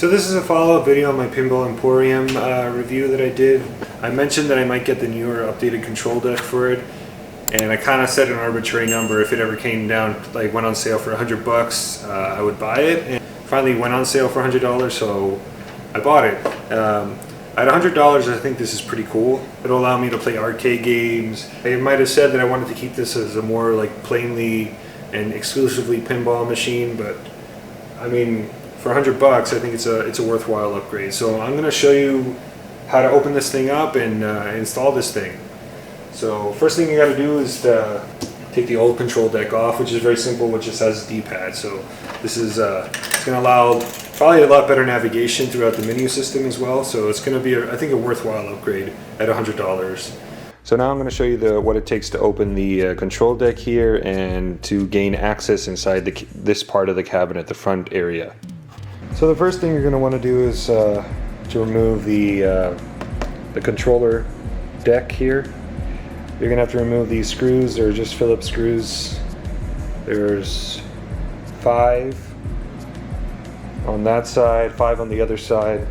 So this is a follow-up video on my Pinball Emporium review that I did. I mentioned that I might get the newer updated control deck for it, and I kind of set an arbitrary number. If it ever came down, like went on sale for $100, I would buy it. And finally went on sale for $100, so I bought it. At $100, I think this is pretty cool. It'll allow me to play arcade games. I might have said that I wanted to keep this as a more like plainly and exclusively pinball machine, but I mean, for $100, I think it's a worthwhile upgrade. So I'm going to show you how to open this thing up and install this thing. So first thing you got to do is take the old control deck off, which is very simple, which just has a D-pad. So this is it's going to allow probably a lot better navigation throughout the menu system as well. So it's going to be, I think, a worthwhile upgrade at $100. So now I'm going to show you what it takes to open the control deck here and to gain access inside this part of the cabinet, the front area. So the first thing you're going to want to do is to remove the controller deck here. You're going to have to remove these screws. They're just Phillips screws. There's 5 on that side, 5 on the other side.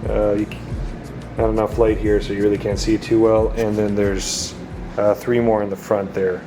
Not enough light here, so you really can't see it too well. And then there's 3 more in the front there.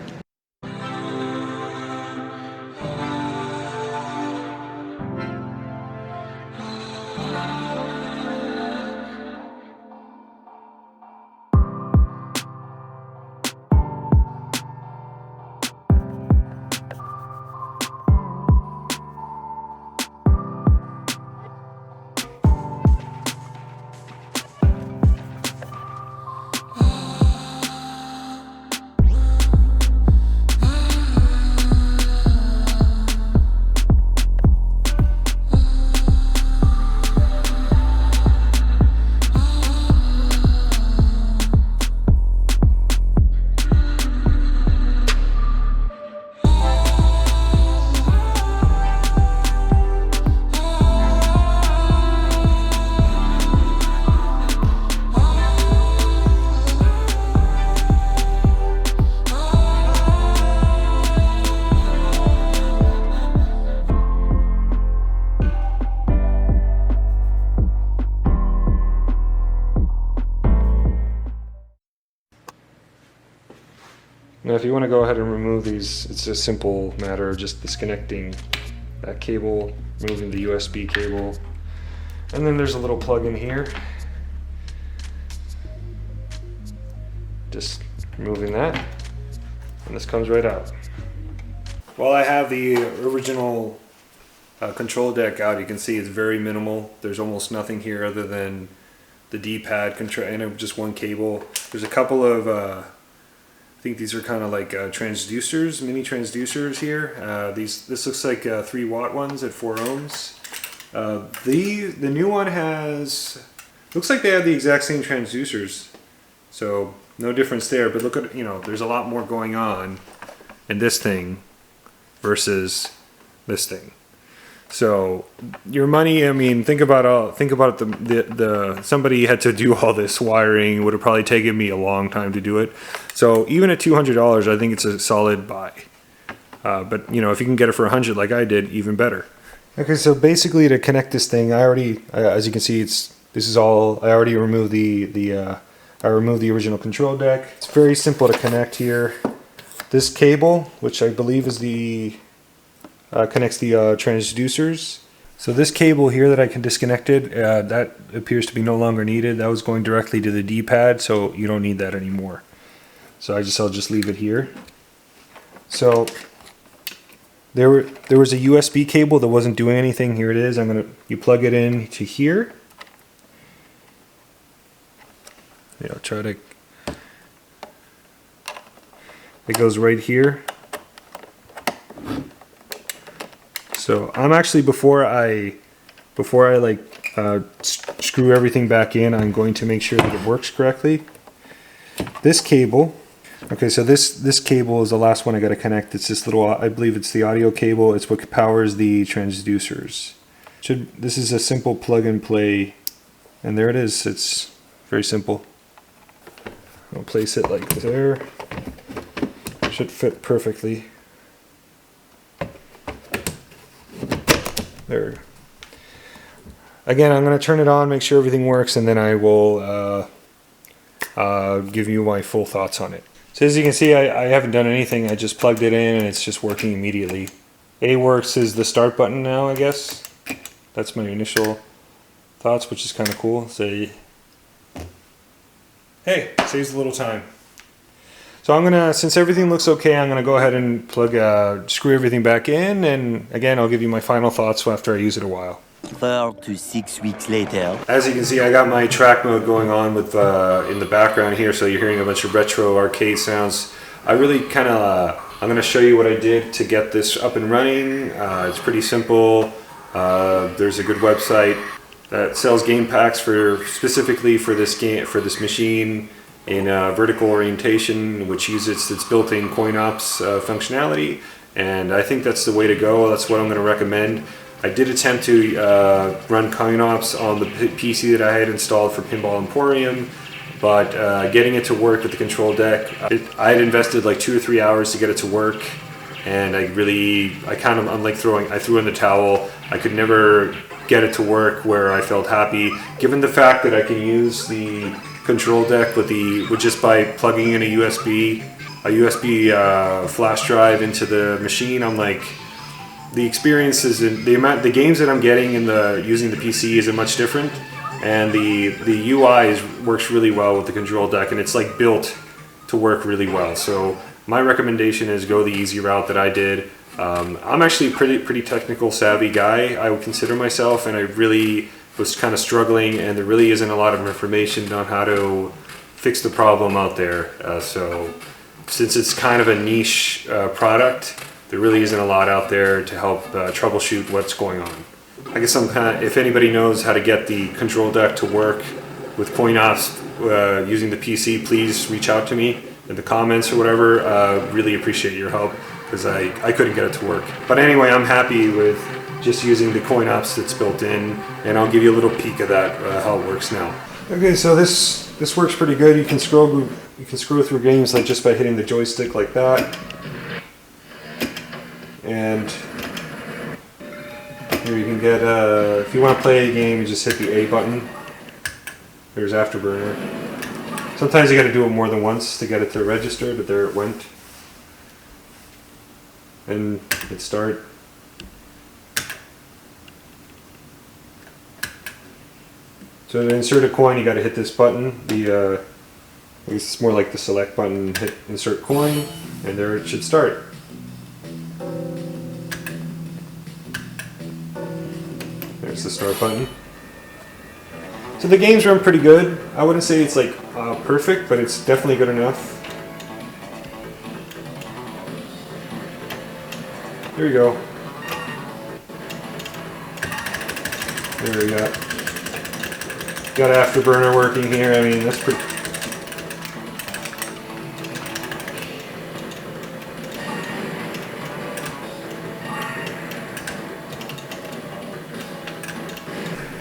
Now if you want to go ahead and remove these, it's a simple matter of just disconnecting that cable, removing the USB cable, and then there's a little plug in here. Just removing that, and this comes right out. While I have the original control deck out, you can see it's very minimal. There's almost nothing here other than the D-pad control and just one cable. There's a couple of I think these are kind of like transducers, mini transducers here. This looks like 3 watt ones at 4 ohms. The new one looks like they have the exact same transducers, so no difference there. But look at, there's a lot more going on in this thing versus this thing. So your money, I mean, think about somebody had to do all this wiring. It would have probably taken me a long time to do it. So even at $200, I think it's a solid buy. But if you can get it for $100 like I did, even better. Okay, so basically to connect this thing, I already, as you can see, I already removed the original control deck. It's very simple to connect here. This cable, which I believe is connects the transducers. So this cable here that I can disconnected, that appears to be no longer needed. That was going directly to the D-pad, so you don't need that anymore. So I'll just leave it here. So there was a USB cable that wasn't doing anything. Here it is. You plug it in to here. I'll try to. It goes right here. So I'm actually, before I screw everything back in, I'm going to make sure that it works correctly. This cable, okay, so this cable is the last one I got to connect. It's this little, I believe it's the audio cable. It's what powers the transducers. This is a simple plug and play, and there it is. It's very simple. I'll place it like there. Should fit perfectly. There. Again, I'm going to turn it on, make sure everything works, and then I will give you my full thoughts on it. So as you can see, I haven't done anything. I just plugged it in and it's just working immediately. A works is the start button now, I guess. That's my initial thoughts, which is kind of cool. Say, hey, saves a little time. So I'm gonna, since everything looks okay, I'm gonna go ahead and screw everything back in, and again, I'll give you my final thoughts after I use it a while. 4 to 6 weeks later. As you can see, I got my track mode going on with in the background here, so you're hearing a bunch of retro arcade sounds. I really kind of, I'm going to show you what I did to get this up and running. It's pretty simple. There's a good website that sells game packs specifically for this machine in vertical orientation, which uses its built-in CoinOps functionality, and I think that's the way to go. That's what I'm going to recommend. I did attempt to run CoinOps on the PC that I had installed for Pinball Emporium, but getting it to work with the control deck, I had invested like 2 or 3 hours to get it to work, and I kind of, I threw in the towel. I could never get it to work where I felt happy. Given the fact that I can use the control deck with just by plugging in a USB flash drive into the machine, I'm like, the experiences and the games that I'm getting using the PC isn't much different, and the UI works really well with the control deck, and it's like built to work really well. So my recommendation is go the easy route that I did. I'm actually a pretty technical savvy guy, I would consider myself, and I really was kind of struggling, and there really isn't a lot of information on how to fix the problem out there. So since it's kind of a niche product, there really isn't a lot out there to help troubleshoot what's going on. I guess if anybody knows how to get the control deck to work with CoinOps using the PC, please reach out to me in the comments or whatever. Really appreciate your help, because I couldn't get it to work. But anyway, I'm happy with just using the CoinOps that's built in, and I'll give you a little peek of that, how it works now. Okay, so this works pretty good. You can scroll through games like just by hitting the joystick like that. And here you can get, if you want to play a game, you just hit the A button. There's Afterburner. Sometimes you got to do it more than once to get it to register, but there it went. And hit start. So to insert a coin, you got to hit this button. It's more like the select button. Hit insert coin, and there it should start. There's the start button. So the games run pretty good. I wouldn't say it's like perfect, but it's definitely good enough. There you go. There we go. Got Afterburner working here. I mean, that's pretty.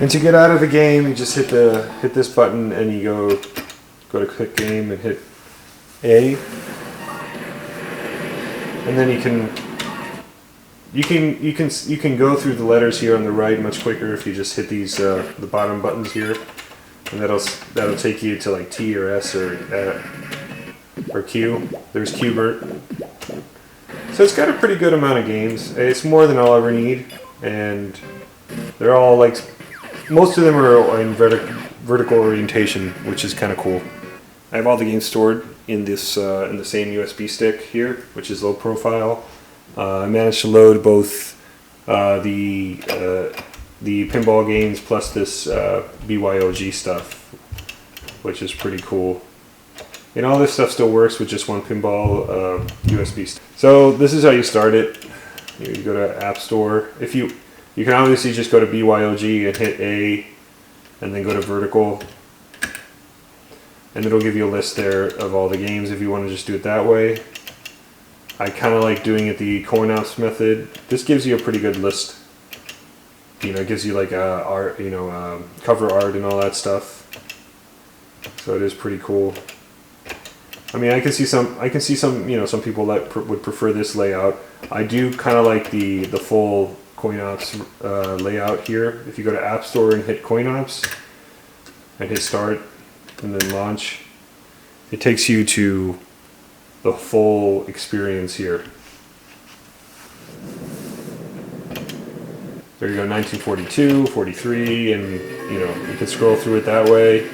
And to get out of the game, you just hit this button, and you go to quick game and hit A, and then you can go through the letters here on the right much quicker if you just hit these the bottom buttons here, and that'll take you to like T or S or Q. There's Qbert. So it's got a pretty good amount of games. It's more than I'll ever need, and they're all like. Most of them are in vertical orientation, which is kind of cool. I have all the games stored in this in the same USB stick here, which is low profile. I managed to load both the pinball games plus this BYOG stuff, which is pretty cool. And all this stuff still works with just one pinball USB stick. So this is how you start it. You go to App Store. You can obviously just go to BYOG and hit A, and then go to vertical, and it'll give you a list there of all the games if you want to just do it that way. I kind of like doing it the CoinOps method. This gives you a pretty good list. It gives you like art, cover art and all that stuff. So it is pretty cool. I mean, I can see some, some people that would prefer this layout. I do kind of like the full CoinOps layout here. If you go to App Store and hit CoinOps and hit start and then launch, it takes you to the full experience here. There you go, 1942, 43, and you know, you can scroll through it that way.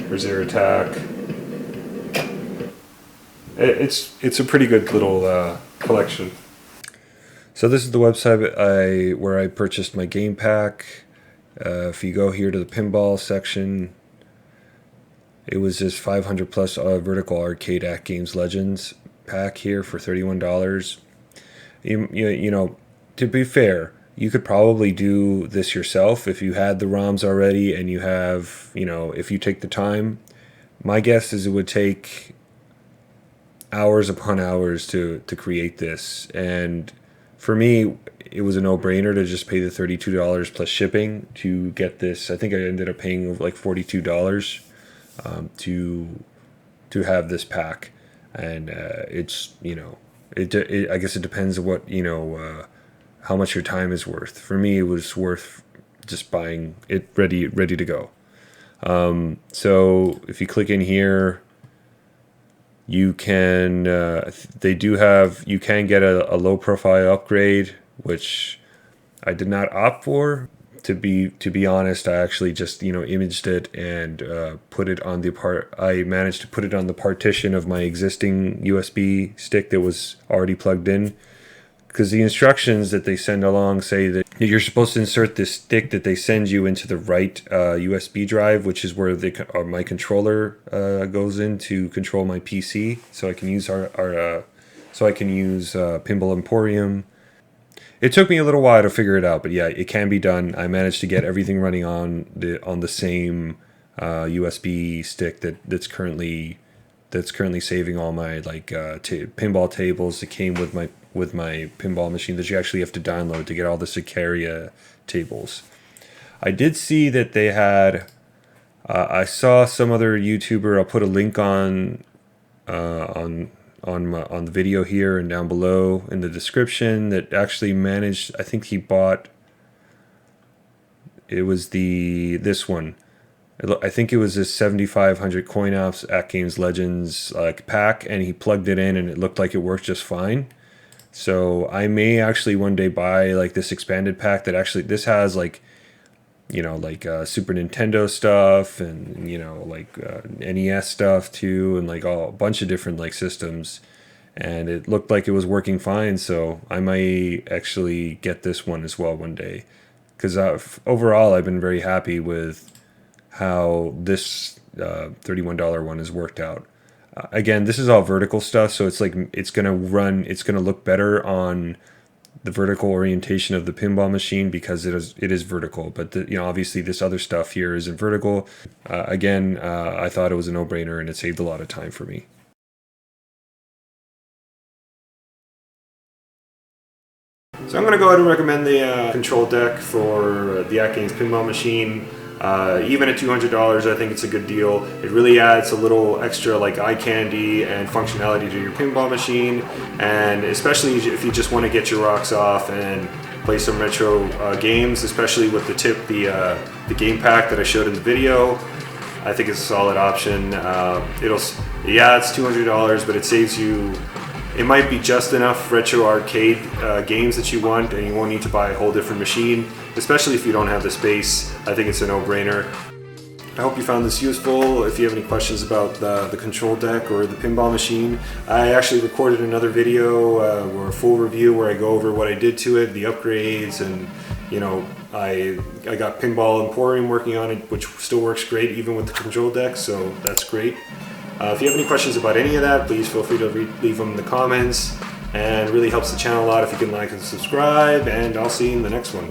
There's their attack. It's a pretty good little collection. So this is the website where I purchased my game pack. If you go here to the pinball section, it was this 500 plus vertical arcade AtGames Legends pack here for $31. You know, to be fair, you could probably do this yourself if you had the ROMs already and you have, you know, if you take the time. My guess is it would take hours upon hours to create this, and for me it was a no-brainer to just pay the $32 plus shipping to get this. I think I ended up paying like $42 to have this pack, and it's, you know, I guess it depends on what, you know, how much your time is worth. For me, it was worth just buying it ready to go. So if you click in here, you can you can get a low profile upgrade, which I did not opt for. To be honest, I actually just, you know, imaged it and put it on I managed to put it on the partition of my existing USB stick that was already plugged in. Because the instructions that they send along say that you're supposed to insert this stick that they send you into the right USB drive, which is where my controller goes in to control my PC, so I can use Pinball Emporium. It took me a little while to figure it out, but yeah, it can be done. I managed to get everything running on the same USB stick that's currently saving all my pinball tables that came with my pinball machine that you actually have to download to get all the Sicaria tables. I did see that they had I saw some other YouTuber, I'll put a link on the video here and down below in the description, that actually managed, I think he bought, it was this one. I think it was this 7500 CoinOps AtGames Legends pack, and he plugged it in and it looked like it worked just fine. So I may actually one day buy like this expanded pack that actually, this has like, you know, like Super Nintendo stuff and, you know, like NES stuff too, and like a bunch of different like systems, and it looked like it was working fine. So I might actually get this one as well one day, because overall I've been very happy with how this $31 one has worked out. Again, this is all vertical stuff, so it's like it's gonna look better on the vertical orientation of the pinball machine because it is vertical. But you know, obviously this other stuff here isn't vertical. Again, I thought it was a no-brainer, and it saved a lot of time for me. So I'm going to go ahead and recommend the control deck for the AtGames pinball machine. Even at $200, I think it's a good deal. It really adds a little extra like eye candy and functionality to your pinball machine, and especially if you just want to get your rocks off and play some retro games, especially with the game pack that I showed in the video. I think it's a solid option. It's $200, but it saves you. It might be just enough retro arcade games that you want, and you won't need to buy a whole different machine, especially if you don't have the space. I think it's a no-brainer. I hope you found this useful. If you have any questions about the control deck or the pinball machine, I actually recorded another video or a full review where I go over what I did to it, the upgrades, and you know, I got Pinball Emporium working on it, which still works great even with the control deck, so that's great. If you have any questions about any of that, please feel free to leave them in the comments, and it really helps the channel a lot if you can like and subscribe, and I'll see you in the next one.